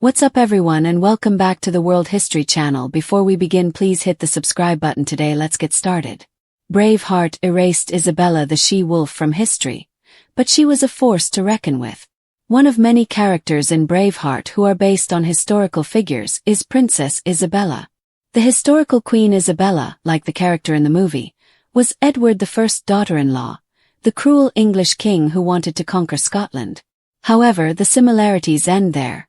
What's up everyone and welcome back to the World History Channel. Before we begin, please hit the subscribe button today. Let's get started. Braveheart erased Isabella the she-wolf from history, but she was a force to reckon with. One of many characters in Braveheart who are based on historical figures is Princess Isabella. The historical Queen Isabella, like the character in the movie, was Edward I's daughter-in-law, the cruel English king who wanted to conquer Scotland. However, the similarities end there.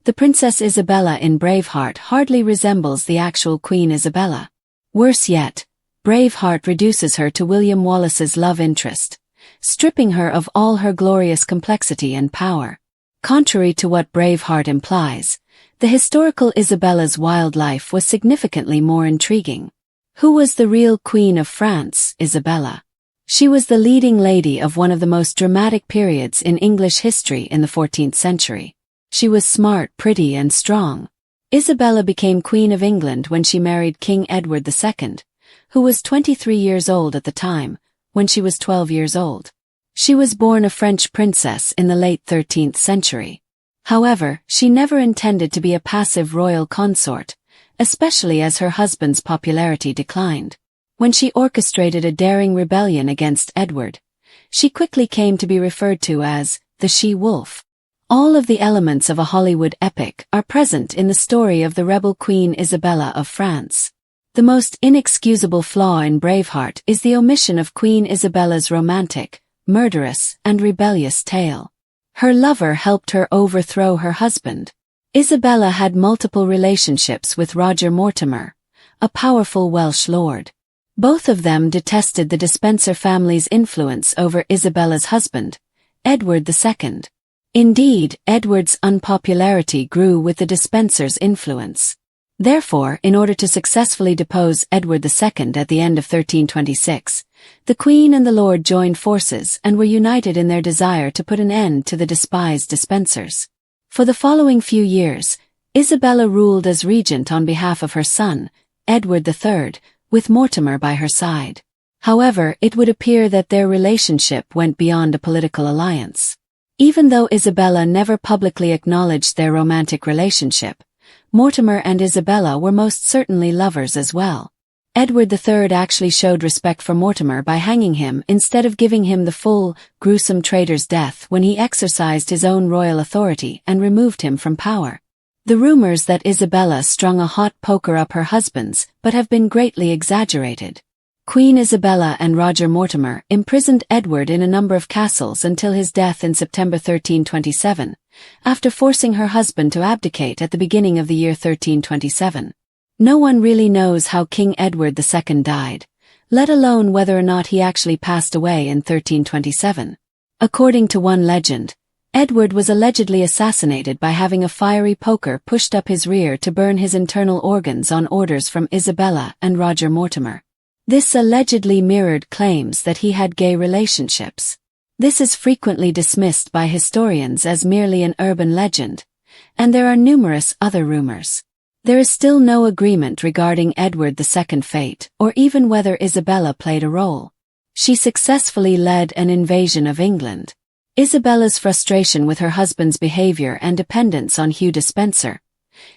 The Princess Isabella in Braveheart hardly resembles the actual Queen Isabella. Worse yet, Braveheart reduces her to William Wallace's love interest, stripping her of all her glorious complexity and power. Contrary to what Braveheart implies, the historical Isabella's wild life was significantly more intriguing. Who was the real Queen of France, Isabella? She was the leading lady of one of the most dramatic periods in English history in the 14th century. She was smart, pretty, and strong. Isabella became Queen of England when she married King Edward II, who was 23 years old at the time, when she was 12 years old. She was born a French princess in the late 13th century. However, she never intended to be a passive royal consort, especially as her husband's popularity declined. When she orchestrated a daring rebellion against Edward, she quickly came to be referred to as the she-wolf. All of the elements of a Hollywood epic are present in the story of the rebel Queen Isabella of France. The most inexcusable flaw in Braveheart is the omission of Queen Isabella's romantic, murderous, and rebellious tale. Her lover helped her overthrow her husband. Isabella had multiple relationships with Roger Mortimer, a powerful Welsh lord. Both of them detested the Despencer family's influence over Isabella's husband, Edward II. Indeed, Edward's unpopularity grew with the Despencers' influence. Therefore, in order to successfully depose Edward II at the end of 1326, the Queen and the Lord joined forces and were united in their desire to put an end to the despised Despencers. For the following few years, Isabella ruled as regent on behalf of her son, Edward III, with Mortimer by her side. However, it would appear that their relationship went beyond a political alliance. Even though Isabella never publicly acknowledged their romantic relationship, Mortimer and Isabella were most certainly lovers as well. Edward III actually showed respect for Mortimer by hanging him instead of giving him the full, gruesome traitor's death when he exercised his own royal authority and removed him from power. The rumors that Isabella strung a hot poker up her husband's but have been greatly exaggerated. Queen Isabella and Roger Mortimer imprisoned Edward in a number of castles until his death in September 1327, after forcing her husband to abdicate at the beginning of the year 1327. No one really knows how King Edward II died, let alone whether or not he actually passed away in 1327. According to one legend, Edward was allegedly assassinated by having a fiery poker pushed up his rear to burn his internal organs on orders from Isabella and Roger Mortimer. This allegedly mirrored claims that he had gay relationships. This is frequently dismissed by historians as merely an urban legend, and there are numerous other rumors. There is still no agreement regarding Edward II's fate or even whether Isabella played a role. She successfully led an invasion of England. Isabella's frustration with her husband's behavior and dependence on Hugh Despencer,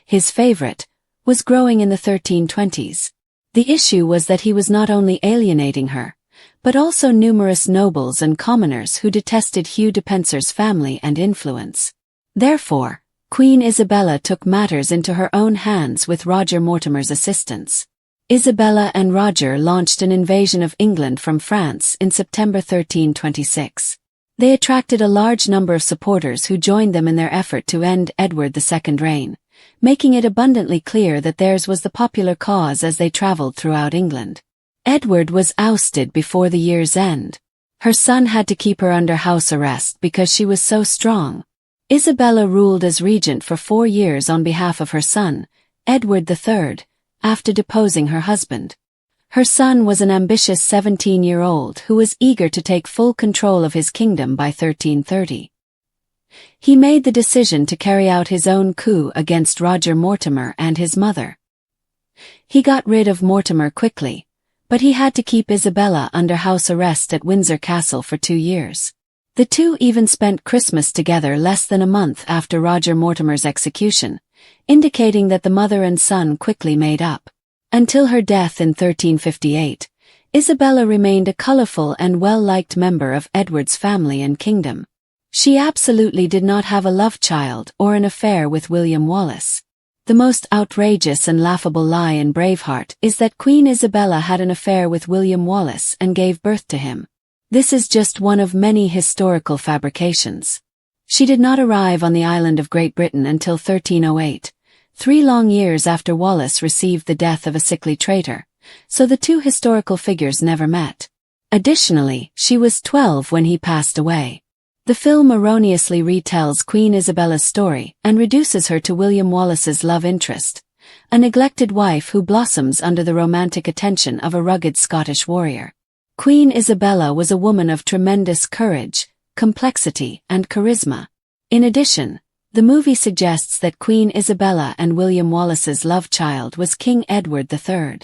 his favorite, was growing in the 1320s. The issue was that he was not only alienating her, but also numerous nobles and commoners who detested Hugh Despencer's family and influence. Therefore, Queen Isabella took matters into her own hands with Roger Mortimer's assistance. Isabella and Roger launched an invasion of England from France in September 1326. They attracted a large number of supporters who joined them in their effort to end Edward II's reign, making it abundantly clear that theirs was the popular cause as they traveled throughout England. Edward was ousted before the year's end. Her son had to keep her under house arrest because she was so strong. Isabella ruled as regent for 4 years on behalf of her son, Edward III, after deposing her husband. Her son was an ambitious 17-year-old who was eager to take full control of his kingdom by 1330. He made the decision to carry out his own coup against Roger Mortimer and his mother. He got rid of Mortimer quickly, but he had to keep Isabella under house arrest at Windsor Castle for 2 years. The two even spent Christmas together less than a month after Roger Mortimer's execution, indicating that the mother and son quickly made up. Until her death in 1358, Isabella remained a colorful and well-liked member of Edward's family and kingdom. She absolutely did not have a love child or an affair with William Wallace. The most outrageous and laughable lie in Braveheart is that Queen Isabella had an affair with William Wallace and gave birth to him. This is just one of many historical fabrications. She did not arrive on the island of Great Britain until 1308, 3 long years after Wallace received the death of a sickly traitor, so the two historical figures never met. Additionally, she was 12 when he passed away. The film erroneously retells Queen Isabella's story and reduces her to William Wallace's love interest, a neglected wife who blossoms under the romantic attention of a rugged Scottish warrior. Queen Isabella was a woman of tremendous courage, complexity, and charisma. In addition, the movie suggests that Queen Isabella and William Wallace's love child was King Edward III.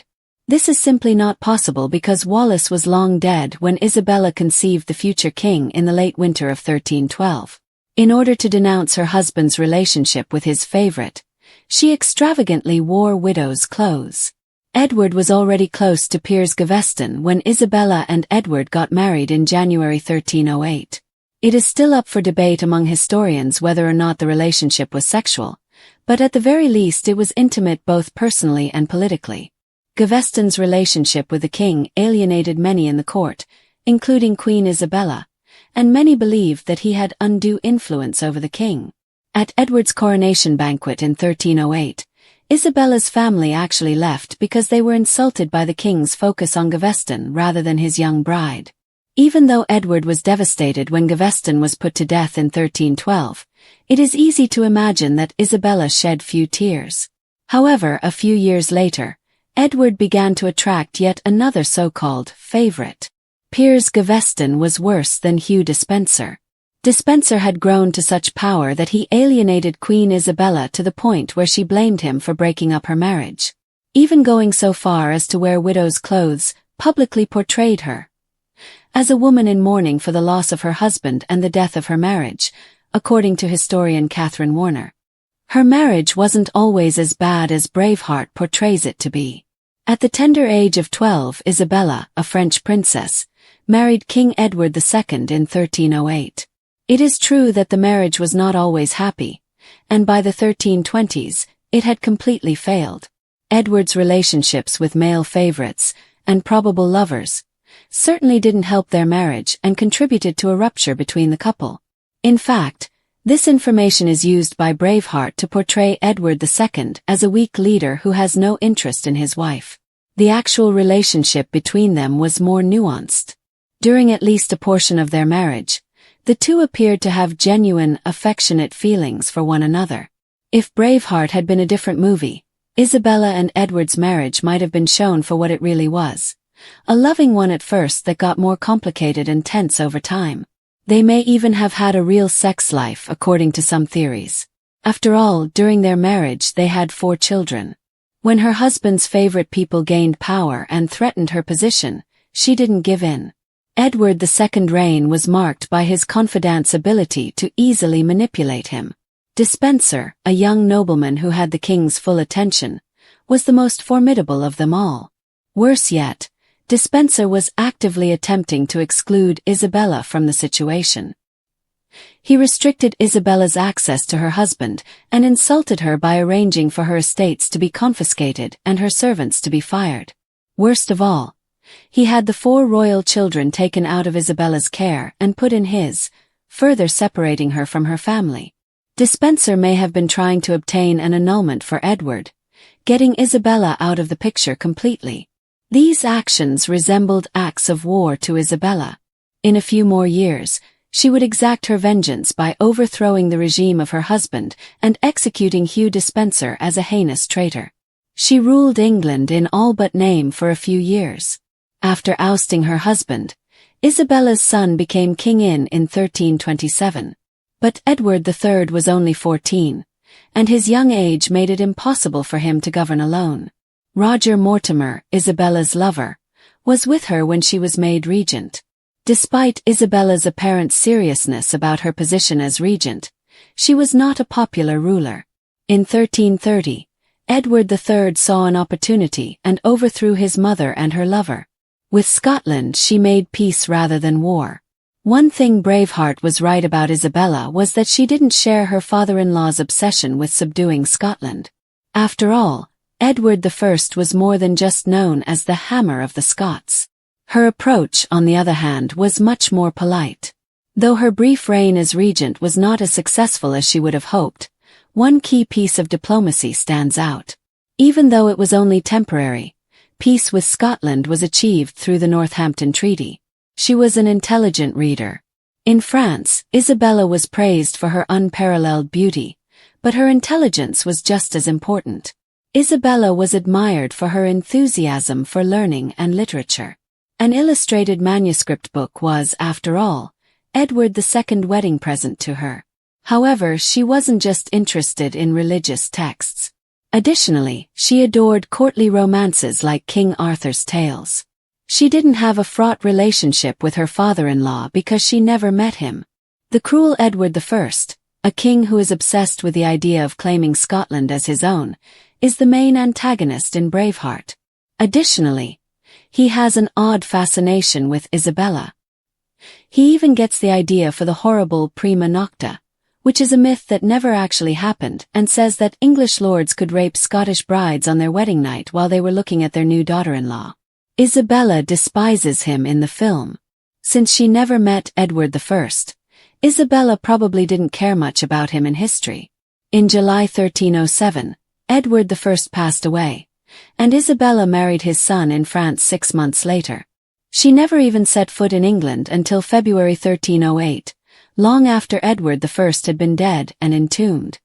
This is simply not possible because Wallace was long dead when Isabella conceived the future king in the late winter of 1312. In order to denounce her husband's relationship with his favorite, she extravagantly wore widow's clothes. Edward was already close to Piers Gaveston when Isabella and Edward got married in January 1308. It is still up for debate among historians whether or not the relationship was sexual, but at the very least it was intimate both personally and politically. Gaveston's relationship with the king alienated many in the court, including Queen Isabella, and many believed that he had undue influence over the king. At Edward's coronation banquet in 1308, Isabella's family actually left because they were insulted by the king's focus on Gaveston rather than his young bride. Even though Edward was devastated when Gaveston was put to death in 1312, it is easy to imagine that Isabella shed few tears. However, a few years later, Edward began to attract yet another so-called favorite. Piers Gaveston was worse than Hugh Despenser. Despenser had grown to such power that he alienated Queen Isabella to the point where she blamed him for breaking up her marriage, even going so far as to wear widow's clothes, publicly portrayed her as a woman in mourning for the loss of her husband and the death of her marriage, according to historian Catherine Warner. Her marriage wasn't always as bad as Braveheart portrays it to be. At the tender age of 12, Isabella, a French princess, married King Edward II in 1308. It is true that the marriage was not always happy, and by the 1320s, it had completely failed. Edward's relationships with male favorites, and probable lovers, certainly didn't help their marriage and contributed to a rupture between the couple. In fact, this information is used by Braveheart to portray Edward II as a weak leader who has no interest in his wife. The actual relationship between them was more nuanced. During at least a portion of their marriage, the two appeared to have genuine, affectionate feelings for one another. If Braveheart had been a different movie, Isabella and Edward's marriage might have been shown for what it really was. A loving one at first that got more complicated and tense over time. They may even have had a real sex life according to some theories. After all, during their marriage they had 4 children. When her husband's favorite people gained power and threatened her position, she didn't give in. Edward II's reign was marked by his confidant's ability to easily manipulate him. Despenser, a young nobleman who had the king's full attention, was the most formidable of them all. Worse yet, Despenser was actively attempting to exclude Isabella from the situation. He restricted Isabella's access to her husband and insulted her by arranging for her estates to be confiscated and her servants to be fired. Worst of all, he had the 4 royal children taken out of Isabella's care and put in his, further separating her from her family. Despenser may have been trying to obtain an annulment for Edward, getting Isabella out of the picture completely. These actions resembled acts of war to Isabella. In a few more years, she would exact her vengeance by overthrowing the regime of her husband and executing Hugh Despenser as a heinous traitor. She ruled England in all but name for a few years. After ousting her husband, Isabella's son became king in 1327. But Edward III was only 14, and his young age made it impossible for him to govern alone. Roger Mortimer, Isabella's lover, was with her when she was made regent. Despite Isabella's apparent seriousness about her position as regent, she was not a popular ruler. In 1330, Edward III saw an opportunity and overthrew his mother and her lover. With Scotland she made peace rather than war. One thing Braveheart was right about Isabella was that she didn't share her father-in-law's obsession with subduing Scotland. After all, Edward I was more than just known as the Hammer of the Scots. Her approach, on the other hand, was much more polite. Though her brief reign as regent was not as successful as she would have hoped, one key piece of diplomacy stands out. Even though it was only temporary, peace with Scotland was achieved through the Northampton Treaty. She was an intelligent reader. In France, Isabella was praised for her unparalleled beauty, but her intelligence was just as important. Isabella was admired for her enthusiasm for learning and literature. An illustrated manuscript book was, after all, Edward II's wedding present to her. However, she wasn't just interested in religious texts. Additionally, she adored courtly romances like King Arthur's tales. She didn't have a fraught relationship with her father-in-law because she never met him. The cruel Edward I, a king who is obsessed with the idea of claiming Scotland as his own, is the main antagonist in Braveheart. Additionally, he has an odd fascination with Isabella. He even gets the idea for the horrible prima nocta, which is a myth that never actually happened, and says that English lords could rape Scottish brides on their wedding night while they were looking at their new daughter-in-law. Isabella despises him in the film. Since she never met Edward I, Isabella probably didn't care much about him in history. In July 1307, Edward I passed away, and Isabella married his son in France 6 months later. She never even set foot in England until February 1308, long after Edward I had been dead and entombed.